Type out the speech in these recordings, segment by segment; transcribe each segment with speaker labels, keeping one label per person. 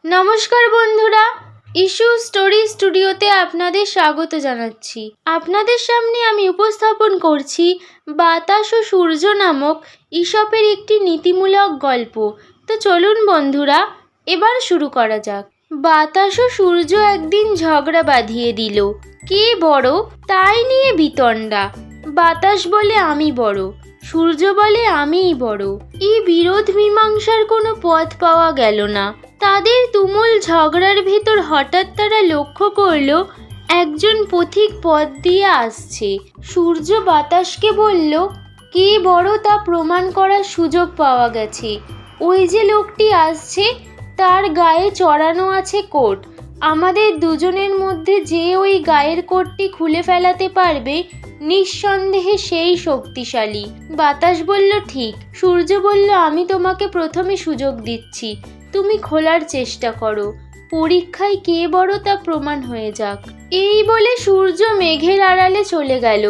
Speaker 1: নমস্কার বন্ধুরা, issue story স্টুডিওতে আপনাদের স্বাগত জানাচ্ছি। আপনাদের সামনে আমি উপস্থাপন করছি বাতাস ও সূর্য নামক ঈশপের একটি নীতিমূলক গল্প। তো চলুন বন্ধুরা, এবার শুরু করা যাক। বাতাস ও সূর্য একদিন ঝগড়া বাঁধিয়ে দিল। কে বড় তাই নিয়ে বিতণ্ডা। বাতাস বলে আমি বড়, সূর্য বলে আমিই বড়। এই বিরোধ মীমাংসার কোনো পথ পাওয়া গেল না। তাদের তুমুল ঝগড়ার ভেতর হঠাৎ তারা লক্ষ্য করল একজন পথিক পথ দিয়ে আসছে। সূর্য বাতাসকে বলল, কে বড় তা প্রমাণ করার সুযোগ পাওয়া গেছে। ওই যে লোকটি আসছে, তার গায়ে চড়ানো আছে কোট। আমাদের দুজনের মধ্যে যে ওই গায়ের কোটটি খুলে ফেলাতে পারবে, নিঃসন্দেহে সেই শক্তিশালী। বাতাস বলল ঠিক। সূর্য বলল, আমি তোমাকে প্রথমে সুযোগ দিচ্ছি, তুমি খোলার চেষ্টা করো, পরীক্ষায় কে বড় তা প্রমাণ হয়ে যাক। এই বলে সূর্য মেঘের আড়ালে চলে গেল।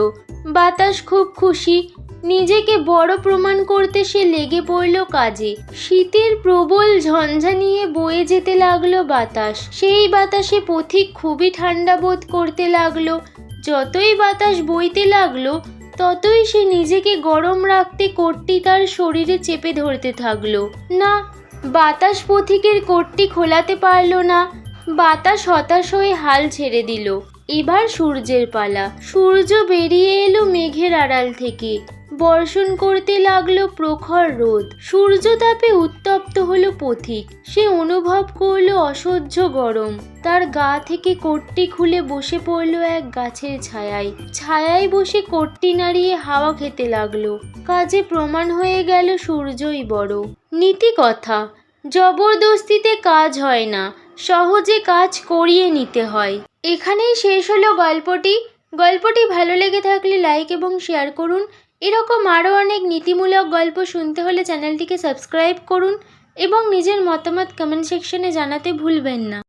Speaker 1: বাতাস খুব খুশি। নিজেকে বড় প্রমাণ করতে সে লেগে পড়ল কাজে। শীতের প্রবল ঝঞ্ঝা নিয়ে বয়ে যেতে লাগলো বাতাস। সেই বাতাসে পথিক খুবই ঠান্ডা বোধ করতে লাগলো। যতই বাতাস বইতে লাগলো, ততই সে নিজেকে গরম রাখতে কোটটি তার শরীরে চেপে ধরতে থাকলো। না, বাতাস পথিকের কোটটি খোলাতে পারল না। বাতাস হতাশ হয়ে হাল ছেড়ে দিল। এবার সূর্যের পালা। সূর্য বেরিয়ে এলো মেঘের আড়াল থেকে। বর্ষণ করতে লাগলো প্রখর রোদ। সূর্য তাপে উত্তপ্ত হলো পথিক। সে অনুভব করলো অসহ্য গরম। তার গা থেকে কোটটি খুলে বসে পড়লো এক গাছের ছায়ায়। ছায়ায় বসে কোটটি নাড়িয়ে হাওয়া খেতে লাগলো। কাজে প্রমাণ হয়ে গেল সূর্যই বড়। নীতি কথা, জবরদস্তিতে কাজ হয় না, সহজে কাজ করিয়ে নিতে হয়। এখানেই শেষ হলো গল্পটি। গল্পটি ভালো লেগে থাকলে লাইক এবং শেয়ার করুন। এরকম আরও অনেক নীতিমূলক গল্প শুনতে হলে চ্যানেলটিকে সাবস্ক্রাইব করুন এবং নিজের মতামত কমেন্ট সেকশনে জানাতে ভুলবেন না।